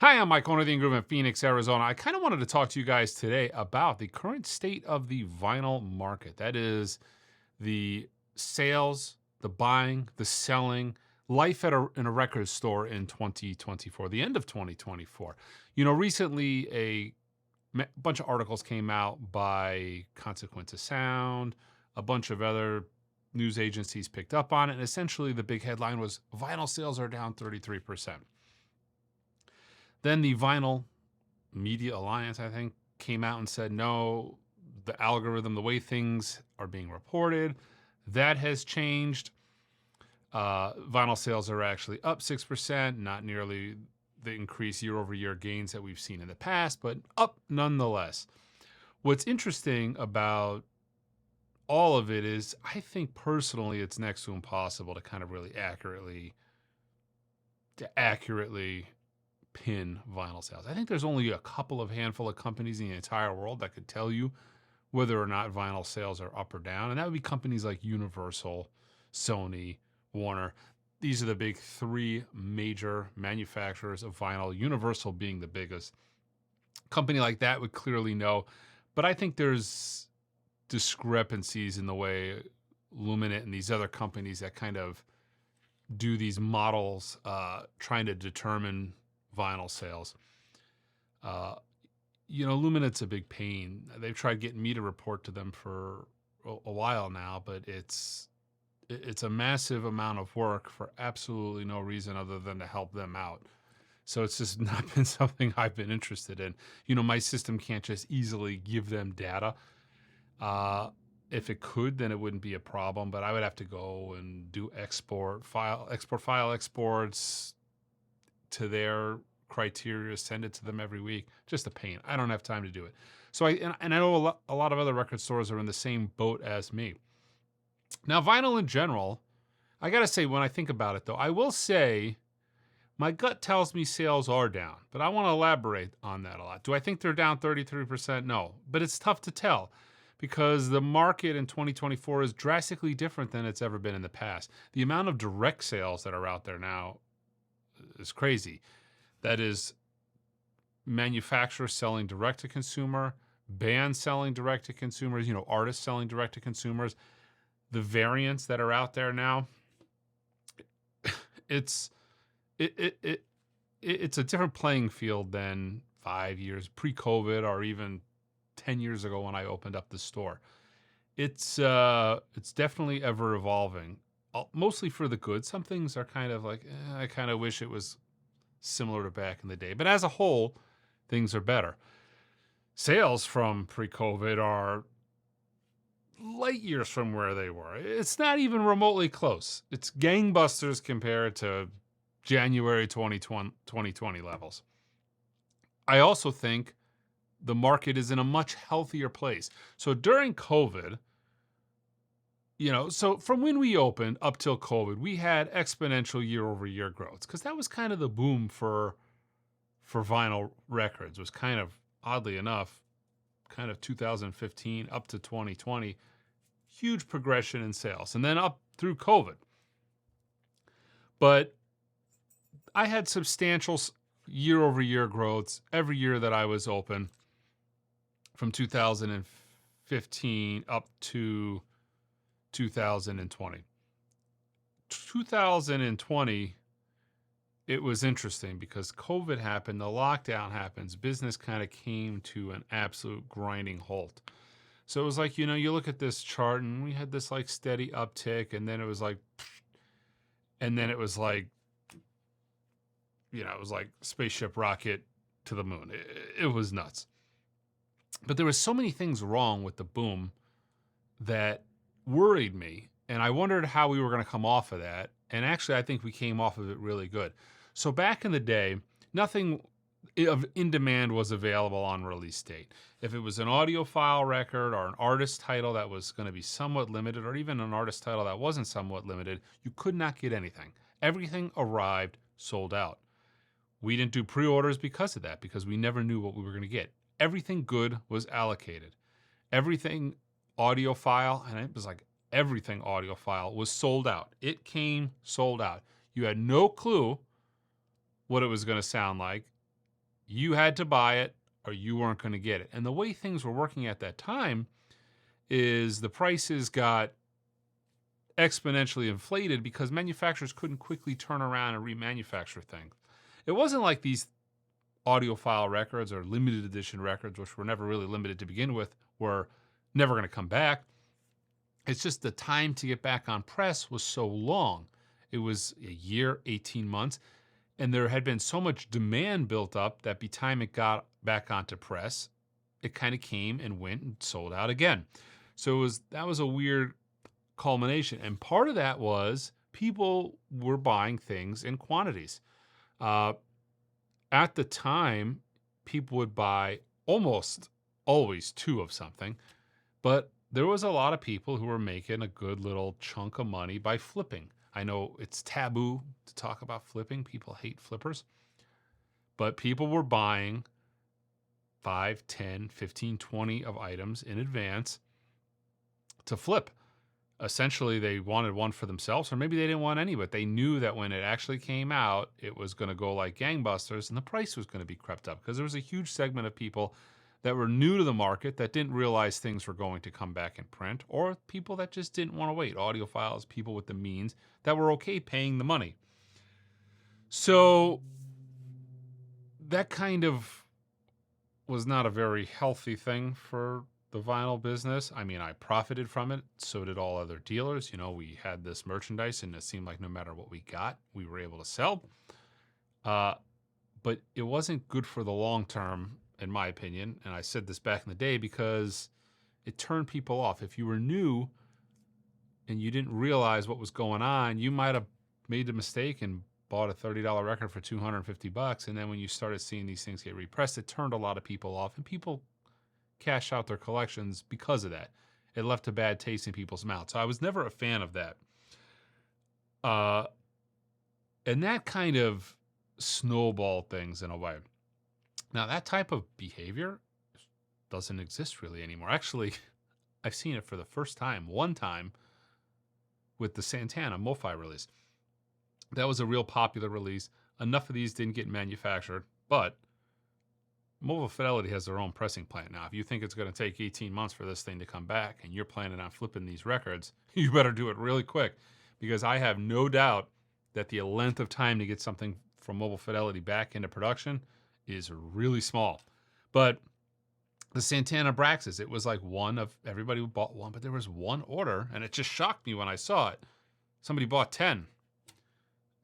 Hi, I'm Mike, owner of the Groove in Phoenix, Arizona. I kind of wanted to talk to you guys today about the current state of the vinyl market. That is the sales, the buying, the selling, life in a record store in 2024, the end of 2024. Recently bunch of articles came out by Consequence of Sound, a bunch of other news agencies picked up on it, and essentially the big headline was vinyl sales are down 33%. Then the Vinyl Media Alliance, I think, came out and said, no, the algorithm, the way things are being reported, that has changed. Vinyl sales are actually up 6%, not nearly the increase year over year gains that we've seen in the past, but up nonetheless. What's interesting about all of it is I think personally it's next to impossible to kind of really accurately pin vinyl sales. I think there's only a handful of companies in the entire world that could tell you whether or not vinyl sales are up or down. And that would be companies like Universal, Sony, Warner. These are the big three major manufacturers of vinyl, Universal being the biggest. A company like that would clearly know. But I think there's discrepancies in the way Luminate and these other companies that kind of do these models trying to determine vinyl sales. Luminate's a big pain. They've tried getting me to report to them for a while now, but it's a massive amount of work for absolutely no reason other than to help them out. So it's just not been something I've been interested in. My system can't just easily give them data. If it could, then it wouldn't be a problem, but I would have to go and do file exports to their criteria, send it to them every week. Just a pain. I don't have time to do it. So I know a lot of other record stores are in the same boat as me. Now, vinyl in general, I got to say, when I think about it though, I will say my gut tells me sales are down, but I want to elaborate on that a lot. Do I think they're down 33%? No, but it's tough to tell because the market in 2024 is drastically different than it's ever been in the past. The amount of direct sales that are out there now is crazy. That is manufacturers selling direct to consumer, bands selling direct to consumers, artists selling direct to consumers. The variants that are out there now, it's a different playing field than 5 years pre-COVID or even 10 years ago when I opened up the store. It's definitely ever evolving, mostly for the good. Some things are kind of like, I kind of wish it was similar to back in the day. But as a whole, things are better. Sales from pre-COVID are light years from where they were. It's not even remotely close. It's gangbusters compared to January 2020 levels. I also think the market is in a much healthier place. So during COVID, so from when we opened up till COVID, we had exponential year-over-year growth because that was kind of the boom for vinyl records. It was kind of, oddly enough, kind of 2015 up to 2020, huge progression in sales, and then up through COVID. But I had substantial year-over-year growths every year that I was open from 2015 up to 2020. 2020, it was interesting because COVID happened, the lockdown happens, business kind of came to an absolute grinding halt. So it was like, you look at this chart and we had this like steady uptick, and then it was like, it was like spaceship rocket to the moon. It was nuts. But there was so many things wrong with the boom that worried me. And I wondered how we were going to come off of that. And actually, I think we came off of it really good. So back in the day, nothing in demand was available on release date. If it was an audiophile record or an artist title that was going to be somewhat limited, or even an artist title that wasn't somewhat limited, you could not get anything. Everything arrived sold out. We didn't do pre-orders because of that, because we never knew what we were going to get. Everything good was allocated. Everything audiophile, and it was like everything audiophile, was sold out. It came sold out. You had no clue what it was going to sound like. You had to buy it or you weren't going to get it. And the way things were working at that time is the prices got exponentially inflated because manufacturers couldn't quickly turn around and remanufacture things. It wasn't like these audiophile records or limited edition records, which were never really limited to begin with, were never going to come back. It's just the time to get back on press was so long. It was a year, 18 months. And there had been so much demand built up that by the time it got back onto press, it kind of came and went and sold out again. So that was a weird culmination. And part of that was people were buying things in quantities. At the time, people would buy almost always two of something, but there was a lot of people who were making a good little chunk of money by flipping. I know it's taboo to talk about flipping. People hate flippers. But people were buying 5, 10, 15, 20 of items in advance to flip. Essentially, they wanted one for themselves, or maybe they didn't want any, but they knew that when it actually came out, it was going to go like gangbusters and the price was going to be crept up because there was a huge segment of people that were new to the market that didn't realize things were going to come back in print, or people that just didn't want to wait. Audiophiles, people with the means that were okay paying the money. So that kind of was not a very healthy thing for the vinyl business. I mean, I profited from it. So did all other dealers. You know, we had this merchandise and it seemed like no matter what we got, we were able to sell. But it wasn't good for the long term, in my opinion. And I said this back in the day because it turned people off. If you were new and you didn't realize what was going on, you might have made a mistake and bought a $30 record for $250. And then when you started seeing these things get repressed, it turned a lot of people off, and people cash out their collections because of that. It left a bad taste in people's mouths. So I was never a fan of that. And that kind of snowballed things in a way. Now, that type of behavior doesn't exist really anymore. Actually, I've seen it for the first time, one time, with the Santana MoFi release. That was a real popular release. Enough of these didn't get manufactured, but Mobile Fidelity has their own pressing plant now. If you think it's going to take 18 months for this thing to come back and you're planning on flipping these records, you better do it really quick, because I have no doubt that the length of time to get something from Mobile Fidelity back into production is really small. But the Santana Braxis, it was like one of everybody who bought one, but there was one order, and it just shocked me when I saw it. Somebody bought 10.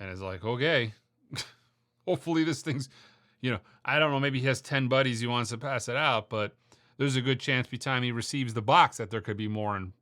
And it's like, okay, hopefully this thing's, I don't know, maybe he has 10 buddies he wants to pass it out, but there's a good chance by the time he receives the box that there could be more and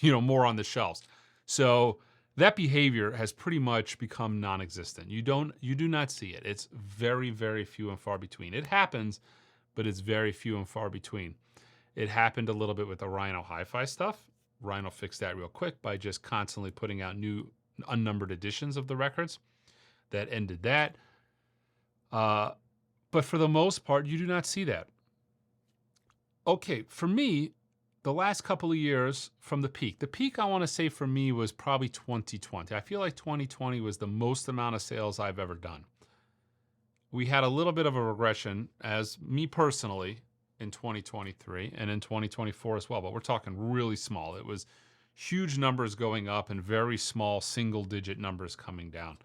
more on the shelves. So that behavior has pretty much become non-existent. You do not see it. It's very, very few and far between. It happens, but it's very few and far between. It happened a little bit with the Rhino Hi-Fi stuff. Rhino fixed that real quick by just constantly putting out new unnumbered editions of the records. That ended that. But for the most part, you do not see that. Okay, for me, the last couple of years from the peak I want to say for me was probably 2020. I feel like 2020 was the most amount of sales I've ever done. We had a little bit of a regression as me personally in 2023 and in 2024 as well, but we're talking really small. It was huge numbers going up and very small single-digit numbers coming down.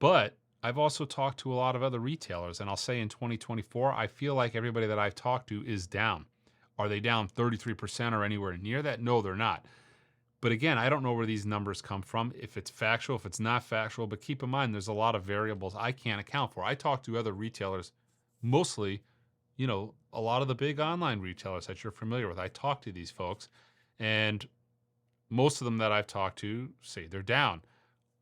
But I've also talked to a lot of other retailers, and I'll say in 2024, I feel like everybody that I've talked to is down. Are they down 33% or anywhere near that? No, they're not. But again, I don't know where these numbers come from, if it's factual, if it's not factual, but keep in mind, there's a lot of variables I can't account for. I talk to other retailers, mostly, a lot of the big online retailers that you're familiar with. I talk to these folks, and most of them that I've talked to say they're down.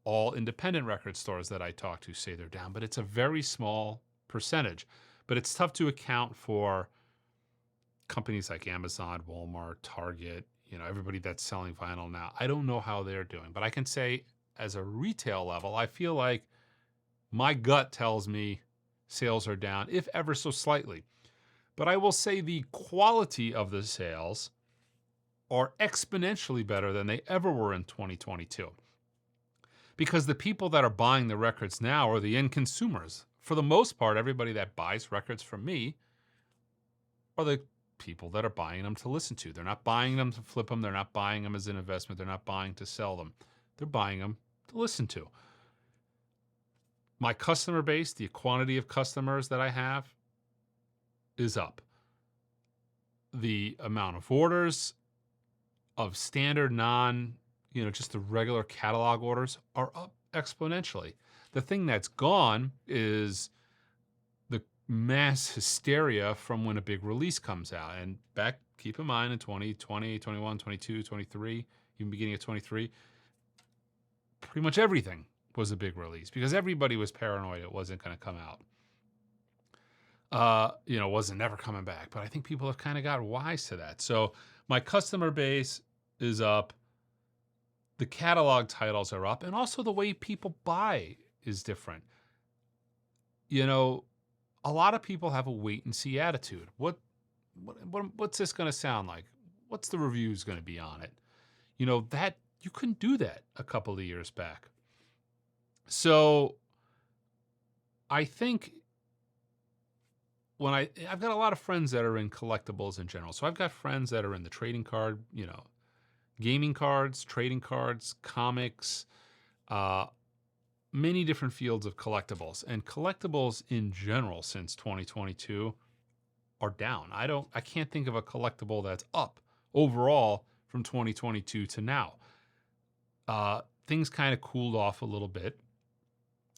All independent record stores that I talk to say they're down, but it's a very small percentage. But it's tough to account for companies like Amazon, Walmart, Target, everybody that's selling vinyl now. I don't know how they're doing, but I can say as a retail level, I feel like my gut tells me sales are down, if ever so slightly. But I will say the quality of the sales are exponentially better than they ever were in 2022. because the people that are buying the records now are the end consumers. For the most part, everybody that buys records from me are the people that are buying them to listen to. They're not buying them to flip them. They're not buying them as an investment. They're not buying to sell them. They're buying them to listen to. My customer base, the quantity of customers that I have is up. The amount of orders of standard just the regular catalog orders are up exponentially. The thing that's gone is the mass hysteria from when a big release comes out. And keep in mind, in 2020, 21, 22, 23, even beginning of 23, pretty much everything was a big release because everybody was paranoid it wasn't going to come out. Wasn't never coming back. But I think people have kind of got wise to that. So my customer base is up. The catalog titles are up. And also the way people buy is different. A lot of people have a wait and see attitude. What's this going to sound like? What's the reviews going to be on it? That you couldn't do that a couple of years back. So I think I've got a lot of friends that are in collectibles in general. So I've got friends that are in the trading card, gaming cards, trading cards, comics, many different fields of collectibles. And collectibles in general since 2022 are down. I can't think of a collectible that's up overall from 2022 to now. Things kind of cooled off a little bit,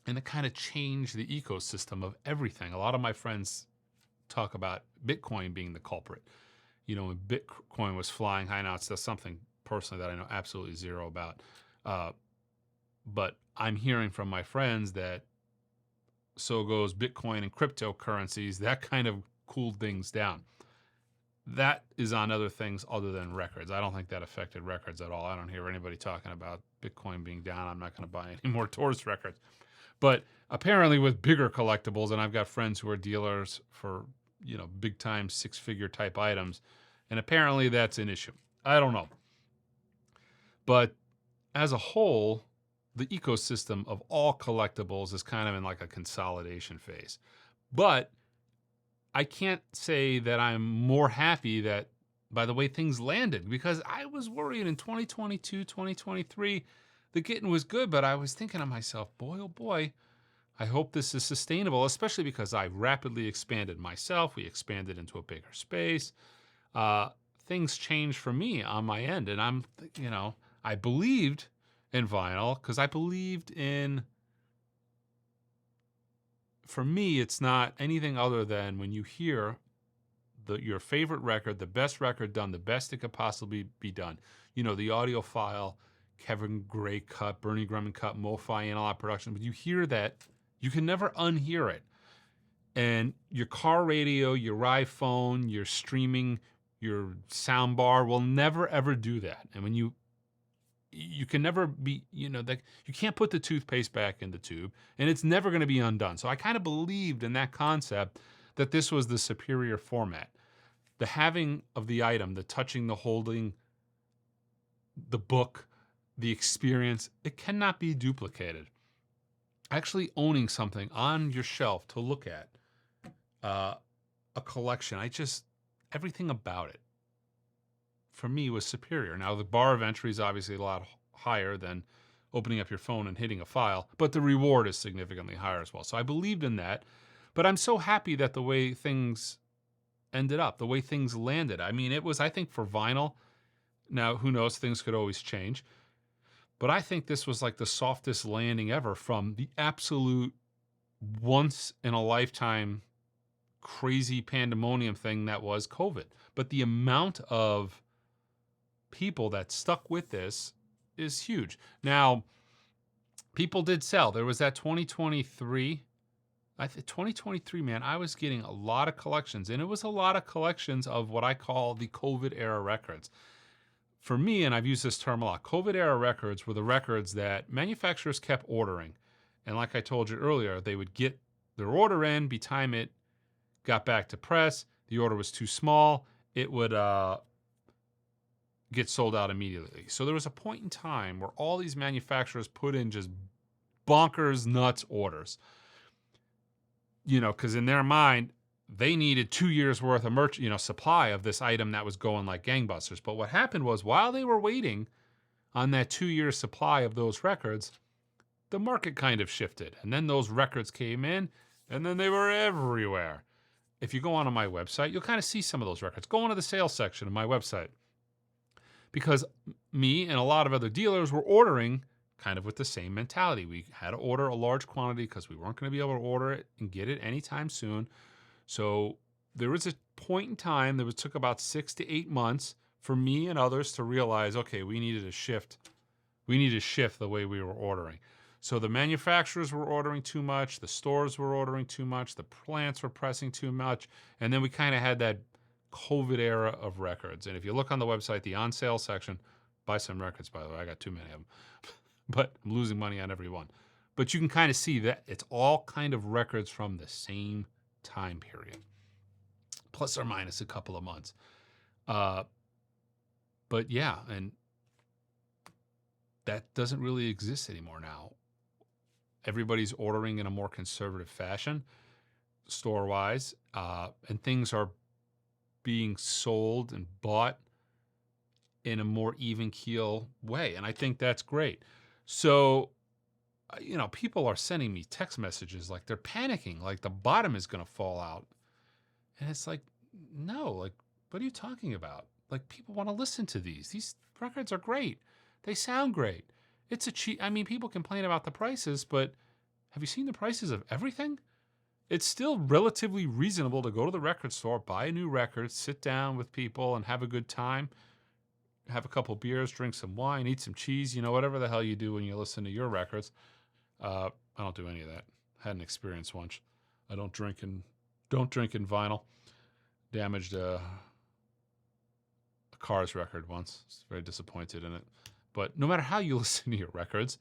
and it kind of changed the ecosystem of everything. A lot of my friends talk about Bitcoin being the culprit. When Bitcoin was flying high. Now it's something personally that I know absolutely zero about. But I'm hearing from my friends that so goes Bitcoin and cryptocurrencies. That kind of cooled things down. That is on other things other than records. I don't think that affected records at all. I don't hear anybody talking about Bitcoin being down. I'm not going to buy any more Taurus records. But apparently with bigger collectibles, and I've got friends who are dealers for, big time 6-figure type items, and apparently that's an issue. I don't know. But as a whole, the ecosystem of all collectibles is kind of in like a consolidation phase. But I can't say that I'm more happy that by the way things landed, because I was worried in 2022, 2023, the getting was good, but I was thinking to myself, boy, oh boy, I hope this is sustainable, especially because I rapidly expanded myself. We expanded into a bigger space. Things changed for me on my end. And I believed in vinyl because I believed in, for me, it's not anything other than when you hear your favorite record, the best record done, the best it could possibly be done. The audiophile, Kevin Gray cut, Bernie Grumman cut, MoFi Analog Production. But you hear that, you can never unhear it. And your car radio, your iPhone, your streaming, your sound bar will never, ever do that. And when you can never be, you can't put the toothpaste back in the tube, and it's never going to be undone. So I kind of believed in that concept that this was the superior format. The having of the item, the touching, the holding, the book, the experience, it cannot be duplicated. Actually owning something on your shelf to look at, a collection, everything about it, for me, was superior. Now, the bar of entry is obviously a lot higher than opening up your phone and hitting a file, but the reward is significantly higher as well. So I believed in that, but I'm so happy that the way things ended up, the way things landed. I mean, it was, I think, for vinyl. Now, who knows? Things could always change. But I think this was like the softest landing ever from the absolute once-in-a-lifetime crazy pandemonium thing that was COVID. But the amount of people that stuck with this is huge. Now, people did sell. There was that 2023. 2023, man, I was getting a lot of collections, and it was a lot of collections of what I call the COVID era records. For me, and I've used this term a lot, COVID era records were the records that manufacturers kept ordering. And like I told you earlier, they would get their order in, by time it got back to press, the order was too small. It would get sold out immediately. So there was a point in time where all these manufacturers put in just bonkers nuts orders, because in their mind, they needed 2 years worth of supply of this item that was going like gangbusters. But what happened was, while they were waiting on that 2 year supply of those records, the market kind of shifted. And then those records came in, and then they were everywhere. If you go onto my website, you'll kind of see some of those records. Go into the sales section of my website. Because me and a lot of other dealers were ordering kind of with the same mentality. We had to order a large quantity because we weren't going to be able to order it and get it anytime soon. So there was a point in time that took about 6 to 8 months for me and others to realize, okay, we needed to shift. We needed to shift the way we were ordering. So the manufacturers were ordering too much, the stores were ordering too much, the plants were pressing too much, and then we kind of had that COVID era of records. And if you look on the website, the on sale section, buy some records, by the way. I got too many of them, but I'm losing money on every one. But you can kind of see that it's all kind of records from the same time period, plus or minus a couple of months. But yeah, and that doesn't really exist anymore now. Everybody's ordering in a more conservative fashion, store-wise, and things are being sold and bought in a more even keel way. And I think that's great. So, people are sending me text messages like they're panicking, like the bottom is going to fall out. And it's like, no, like, what are you talking about? Like, people want to listen to these. These records are great. They sound great. It's a cheap, people complain about the prices, but have you seen the prices of everything? It's still relatively reasonable to go to the record store, buy a new record, sit down with people and have a good time, have a couple beers, drink some wine, eat some cheese, whatever the hell you do when you listen to your records. I don't do any of that. Had an experience once. I don't drink in vinyl. Damaged a Cars record once. I was very disappointed in it. But no matter how you listen to your records,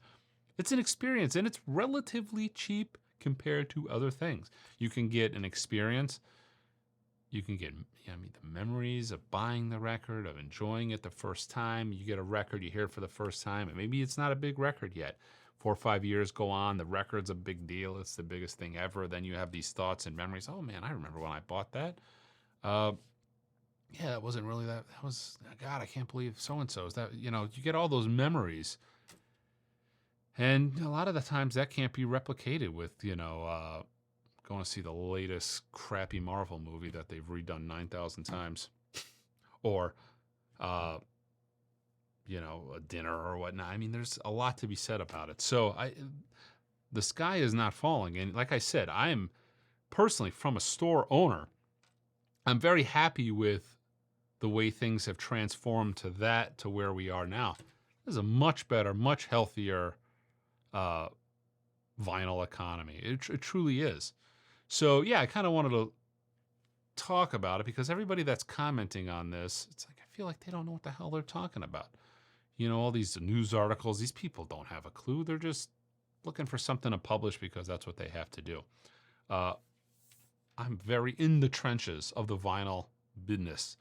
it's an experience, and it's relatively cheap compared to other things. You can get an experience. You can get, the memories of buying the record, of enjoying it the first time. You get a record, you hear it for the first time, and maybe it's not a big record yet. 4 or 5 years go on, the record's a big deal. It's the biggest thing ever. Then you have these thoughts and memories. Oh man, I remember when I bought that. Yeah, that wasn't really that. That was, God, I can't believe so-and-so's. That, you get all those memories. And a lot of the times that can't be replicated with, going to see the latest crappy Marvel movie that they've redone 9,000 times. Or, a dinner or whatnot. There's a lot to be said about it. So the sky is not falling. And like I said, I am personally, from a store owner, I'm very happy with the way things have transformed to where we are now. There's a much better, much healthier vinyl economy. It truly is. So yeah, I kind of wanted to talk about it because everybody that's commenting on this, it's like, I feel like they don't know what the hell they're talking about. All these news articles, these people don't have a clue. They're just looking for something to publish because that's what they have to do. I'm very in the trenches of the vinyl business.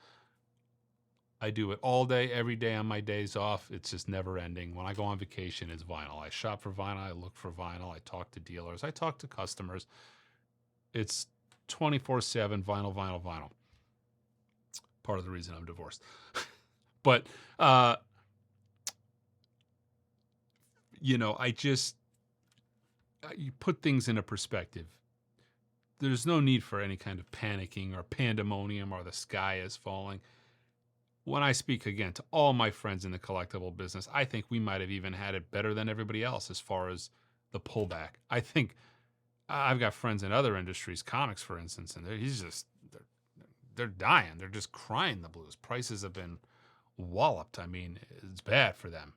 I do it all day, every day on my days off. It's just never ending. When I go on vacation, it's vinyl. I shop for vinyl. I look for vinyl. I talk to dealers. I talk to customers. It's 24/7 vinyl, vinyl, vinyl. Part of the reason I'm divorced. But, you put things into perspective. There's no need for any kind of panicking or pandemonium or the sky is falling. When I speak again to all my friends in the collectible business, I think we might have even had it better than everybody else as far as the pullback. I think I've got friends in other industries, comics, for instance, and they're dying. They're just crying the blues. Prices have been walloped. It's bad for them.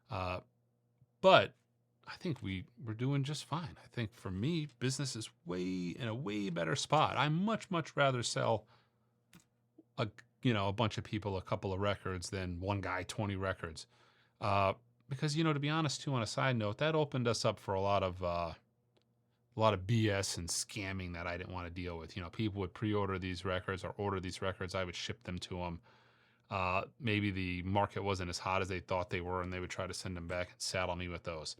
But I think we're doing just fine. I think for me, business is in a way better spot. I much, much rather sell a bunch of people a couple of records than one guy 20 records. Because, to be honest, too, on a side note, that opened us up for a lot of BS and scamming that I didn't want to deal with. People would pre-order these records or order these records. I would ship them to them. maybe the market wasn't as hot as they thought they were, and they would try to send them back and saddle me with those.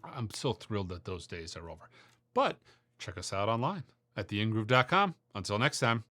I'm so thrilled that those days are over. But check us out online at theingroove.com. Until next time.